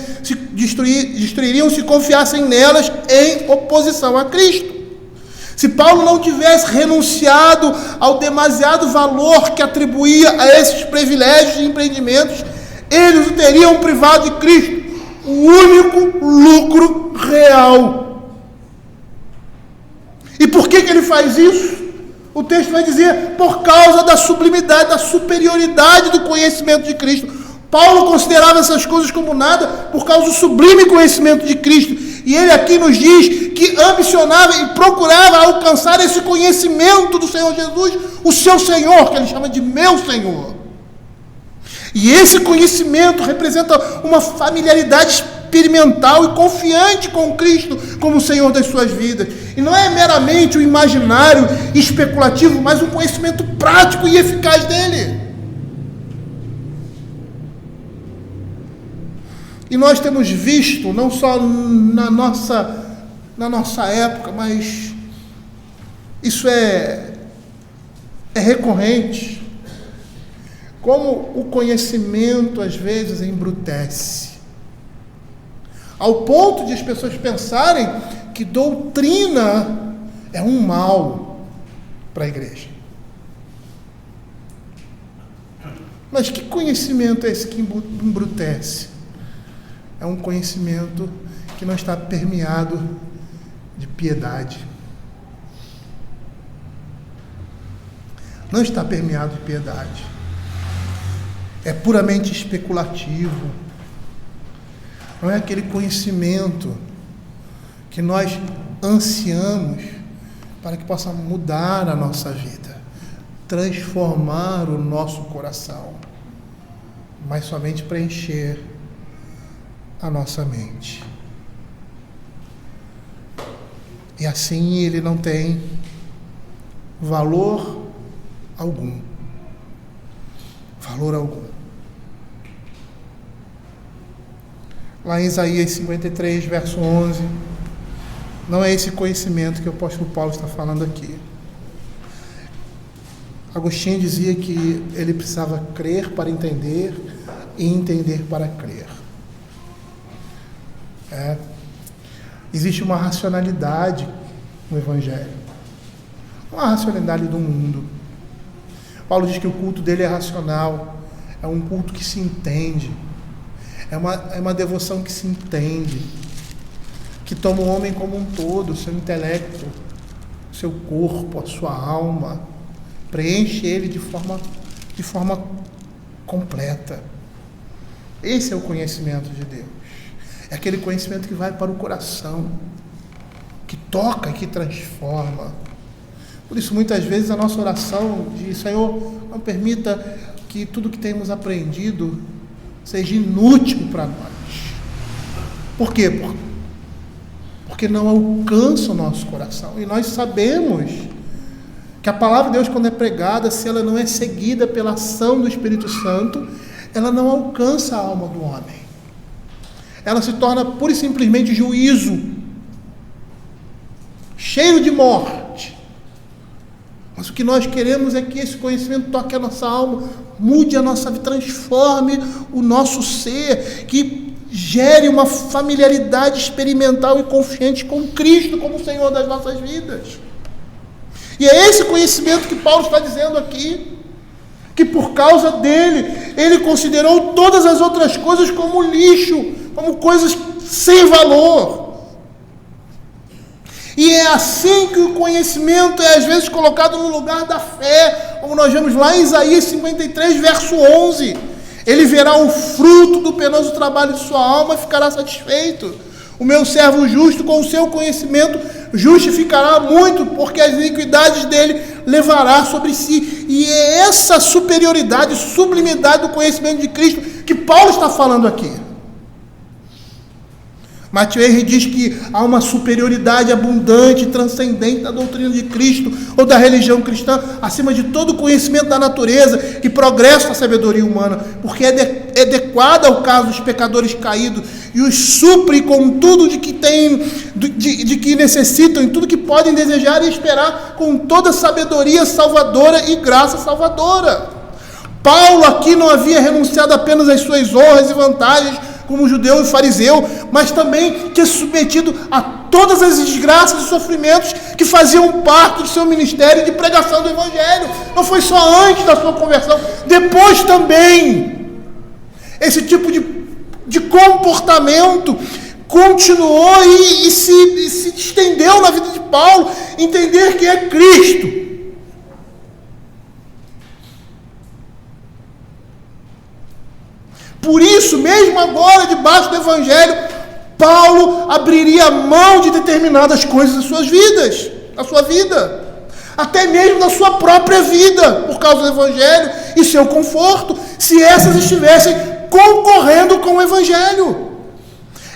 se confiassem nelas em oposição a Cristo. Se Paulo não tivesse renunciado ao demasiado valor que atribuía a esses privilégios e empreendimentos, eles o teriam privado de Cristo, o único lucro real. E por que ele faz isso? O texto vai dizer: por causa da sublimidade, da superioridade do conhecimento de Cristo. Paulo considerava essas coisas como nada por causa do sublime conhecimento de Cristo. E ele aqui nos diz que ambicionava e procurava alcançar esse conhecimento do Senhor Jesus, o seu Senhor, que ele chama de meu Senhor. E esse conhecimento representa uma familiaridade experimental e confiante com Cristo como Senhor das suas vidas. E não é meramente o imaginário especulativo, mas um conhecimento prático e eficaz dele. E nós temos visto, não só na nossa época, mas isso é recorrente, como o conhecimento às vezes embrutece, ao ponto de as pessoas pensarem que doutrina é um mal para a igreja. Mas que conhecimento é esse que embrutece? É um conhecimento que não está permeado de piedade. Não está permeado de piedade. É puramente especulativo. Não é aquele conhecimento que nós ansiamos para que possa mudar a nossa vida, transformar o nosso coração, mas somente preencher a nossa mente. E assim ele não tem valor algum. Valor algum. Lá em Isaías 53, verso 11, não é esse conhecimento que o apóstolo Paulo está falando aqui. Agostinho dizia que ele precisava crer para entender e entender para crer. Existe uma racionalidade no Evangelho, uma racionalidade do mundo. Paulo diz que o culto dele é racional, é um culto que se entende, é uma devoção que se entende, que toma o homem como um todo, o seu intelecto, o seu corpo, a sua alma, preenche ele de forma completa. Esse é o conhecimento de Deus. É aquele conhecimento que vai para o coração, que toca, que transforma. Por isso, muitas vezes, a nossa oração diz: Senhor, não permita que tudo que temos aprendido seja inútil para nós. Por quê? Porque não alcança o nosso coração. E nós sabemos que a palavra de Deus, quando é pregada, se ela não é seguida pela ação do Espírito Santo, ela não alcança a alma do homem. Ela se torna pura e simplesmente juízo, cheio de morte. Mas o que nós queremos é que esse conhecimento toque a nossa alma, mude a nossa vida, transforme o nosso ser, que gere uma familiaridade experimental e confiante com Cristo como Senhor das nossas vidas. E é esse conhecimento que Paulo está dizendo aqui, que por causa dele, ele considerou todas as outras coisas como lixo, como coisas sem valor. E é assim que o conhecimento é às vezes colocado no lugar da fé, como nós vemos lá em Isaías 53, verso 11. Ele verá o fruto do penoso trabalho de sua alma e ficará satisfeito. O meu servo justo, com o seu conhecimento, justificará muito, porque as iniquidades dele levará sobre si. E é essa superioridade, sublimidade do conhecimento de Cristo que Paulo está falando aqui. Matthew Henry diz que há uma superioridade abundante e transcendente da doutrina de Cristo ou da religião cristã, acima de todo conhecimento da natureza e progresso da sabedoria humana, porque é adequada ao caso dos pecadores caídos e os supre com tudo de que necessitam e tudo que podem desejar e esperar, com toda sabedoria salvadora e graça salvadora. Paulo aqui não havia renunciado apenas às suas honras e vantagens como judeu e fariseu, mas também tinha se submetido a todas as desgraças e sofrimentos que faziam parte do seu ministério de pregação do Evangelho. Não foi só antes da sua conversão, depois também. Esse tipo de comportamento continuou e se estendeu na vida de Paulo. Entender que é Cristo. Por isso, mesmo agora, debaixo do Evangelho, Paulo abriria mão de determinadas coisas das suas vidas, da sua vida, até mesmo da sua própria vida, por causa do Evangelho e seu conforto, se essas estivessem concorrendo com o Evangelho.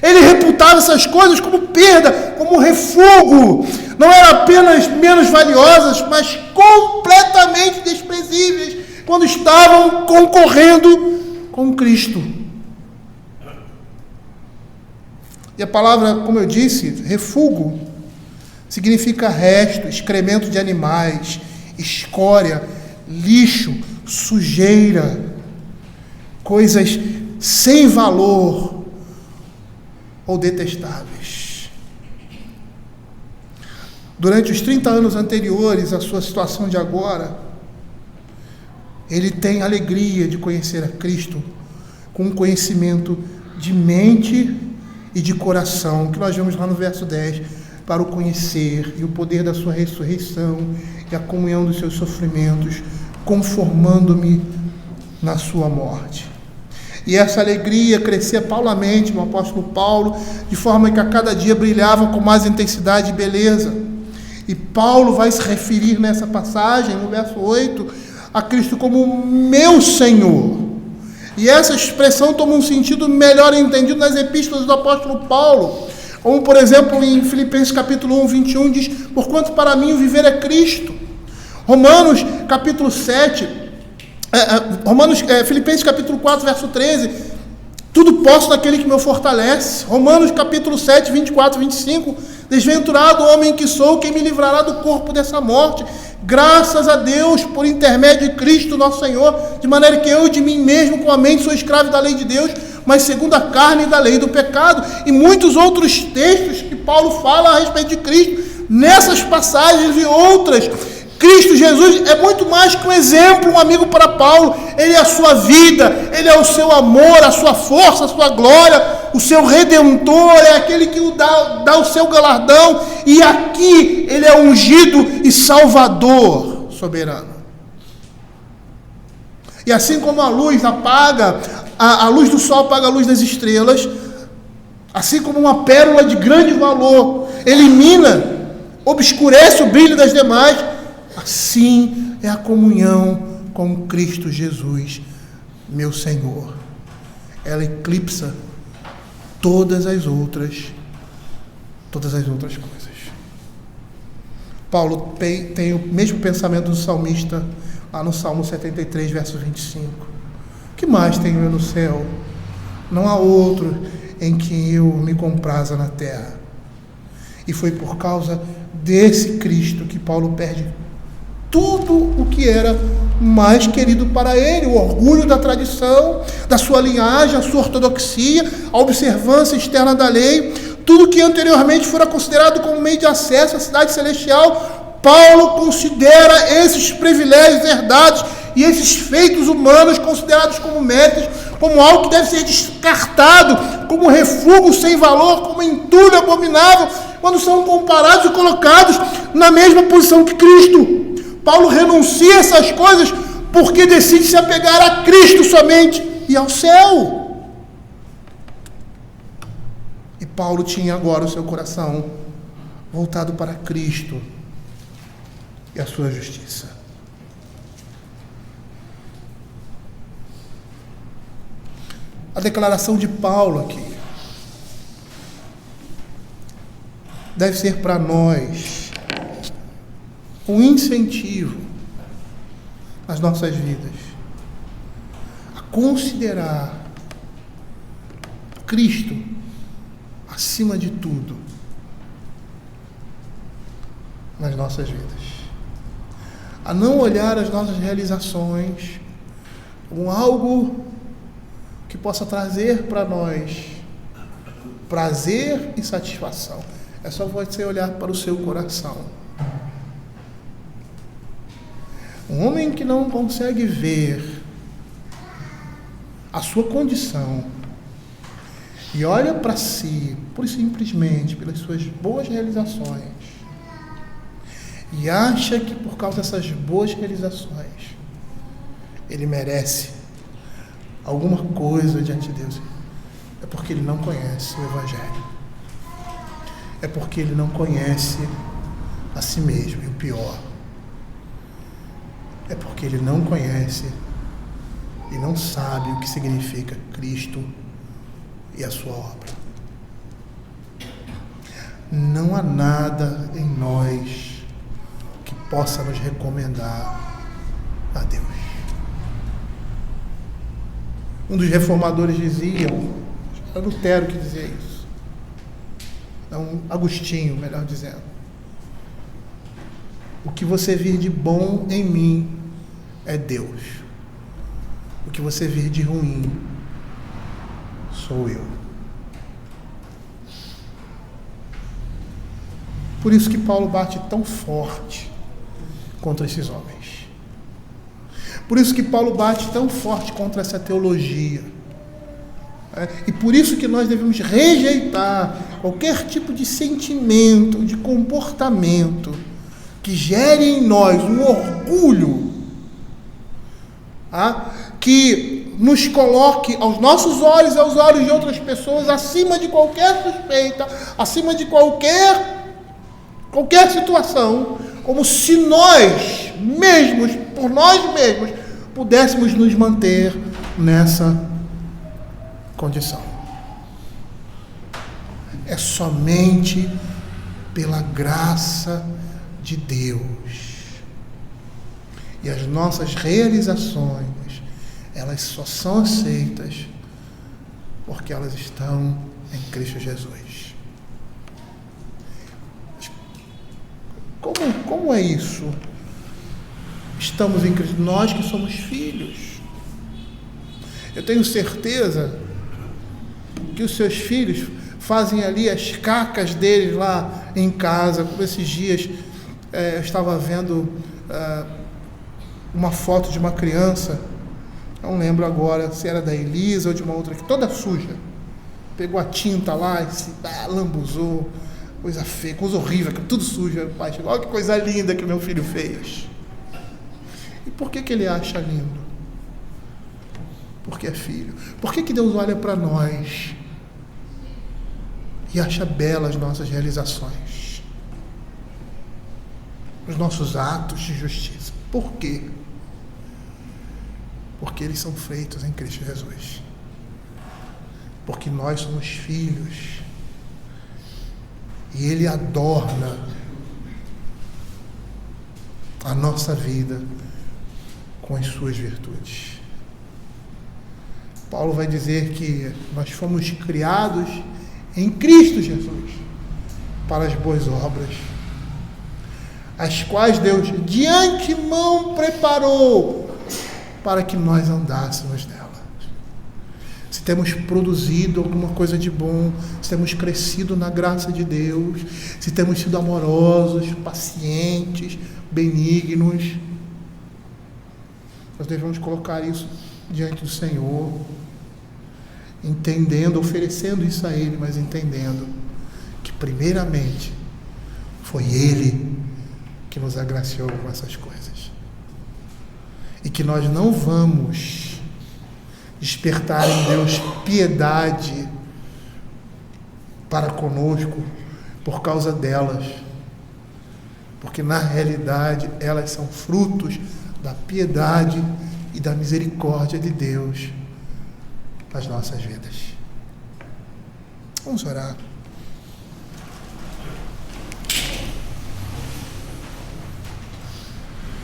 Ele reputava essas coisas como perda, como refúgio. Não eram apenas menos valiosas, mas completamente desprezíveis quando estavam concorrendo com Cristo. E a palavra, como eu disse, refúgio, significa resto, excremento de animais, escória, lixo, sujeira, coisas sem valor ou detestáveis. Durante os 30 anos anteriores à sua situação de agora, ele tem alegria de conhecer a Cristo com um conhecimento de mente e de coração, que nós vemos lá no verso 10, para o conhecer e o poder da sua ressurreição e a comunhão dos seus sofrimentos, conformando-me na sua morte. E essa alegria crescia paulamente no apóstolo Paulo, de forma que a cada dia brilhava com mais intensidade e beleza. E Paulo vai se referir nessa passagem, no verso 8, a Cristo como meu Senhor. E essa expressão toma um sentido melhor entendido nas epístolas do apóstolo Paulo, como por exemplo em Filipenses capítulo 1, 21, diz: porquanto para mim o viver é Cristo. Romanos capítulo 7, Filipenses capítulo 4, verso 13, tudo posso naquele que me fortalece. Romanos capítulo 7, 24, 25, desventurado homem que sou, quem me livrará do corpo dessa morte? Graças a Deus, por intermédio de Cristo nosso Senhor, de maneira que eu de mim mesmo, com a mente, sou escravo da lei de Deus, mas segundo a carne da lei do pecado. E muitos outros textos que Paulo fala a respeito de Cristo, nessas passagens e outras. Cristo Jesus é muito mais que um exemplo, um amigo para Paulo. Ele é a sua vida, ele é o seu amor, a sua força, a sua glória, o seu redentor, é aquele que dá o seu galardão. E aqui ele é ungido e salvador soberano. E assim como a luz apaga, a luz do sol apaga a luz das estrelas, assim como uma pérola de grande valor elimina, obscurece o brilho das demais, assim é a comunhão com Cristo Jesus, meu Senhor. Ela eclipsa todas as outras coisas. Paulo tem o mesmo pensamento do salmista, lá no Salmo 73, verso 25. O que mais tenho eu no céu? Não há outro em que eu me compraza na terra. E foi por causa desse Cristo que Paulo perde tudo o que era mais querido para ele, o orgulho da tradição, da sua linhagem, a sua ortodoxia, a observância externa da lei, tudo que anteriormente fora considerado como meio de acesso à cidade celestial. Paulo considera esses privilégios herdados e esses feitos humanos considerados como méritos, como algo que deve ser descartado, como refúgio sem valor, como entulho abominável, quando são comparados e colocados na mesma posição que Cristo. Paulo renuncia a essas coisas porque decide se apegar a Cristo somente e ao céu. E Paulo tinha agora o seu coração voltado para Cristo e a sua justiça. A declaração de Paulo aqui deve ser para nós um incentivo nas nossas vidas a considerar Cristo acima de tudo nas nossas vidas, a não olhar as nossas realizações como algo que possa trazer para nós prazer e satisfação. É só você olhar para o seu coração. Um homem que não consegue ver a sua condição e olha para si, por simplesmente pelas suas boas realizações, e acha que por causa dessas boas realizações ele merece alguma coisa diante de Deus, é porque ele não conhece o Evangelho, é porque ele não conhece a si mesmo. E o pior é porque ele não conhece e não sabe o que significa Cristo e a sua obra. não há nada em nós que possa nos recomendar a Deus. Um dos reformadores dizia, era Lutero que dizia isso, não, Agostinho, melhor dizendo: o que você vir de bom em mim é Deus, o que você vir de ruim sou eu. Por isso que Paulo bate tão forte contra esses homens. Por isso que Paulo bate tão forte contra essa teologia. E por isso que nós devemos rejeitar qualquer tipo de sentimento, de comportamento que gere em nós um orgulho, que nos coloque aos nossos olhos e aos olhos de outras pessoas acima de qualquer suspeita, acima de qualquer situação, como se nós mesmos, por nós mesmos, pudéssemos nos manter nessa condição. É somente pela graça de Deus. E as nossas realizações, elas só são aceitas porque elas estão em Cristo Jesus. Como é isso? Estamos em Cristo, nós que somos filhos. Eu tenho certeza que os seus filhos fazem ali as cacas deles lá em casa. Como esses dias eu estava vendo uma foto de uma criança, não lembro agora se era da Elisa ou de uma outra, que toda suja, pegou a tinta lá e se lambuzou, coisa feia, coisa horrível, tudo sujo. O pai chegou: olha que coisa linda que meu filho fez. E por que ele acha lindo? Porque é filho. Por que Deus olha para nós e acha belas nossas realizações, os nossos atos de justiça? Por quê? Porque eles são feitos em Cristo Jesus. Porque nós somos filhos. E Ele adorna a nossa vida com as suas virtudes. Paulo vai dizer que nós fomos criados em Cristo Jesus para as boas obras, as quais Deus de antemão preparou para que nós andássemos nela. Se temos produzido alguma coisa de bom, se temos crescido na graça de Deus, se temos sido amorosos, pacientes, benignos, nós devemos colocar isso diante do Senhor, entendendo, oferecendo isso a Ele, mas entendendo que primeiramente foi Ele que nos agraciou com essas coisas, e que nós não vamos despertar em Deus piedade para conosco por causa delas, porque na realidade elas são frutos da piedade e da misericórdia de Deus nas nossas vidas. Vamos orar.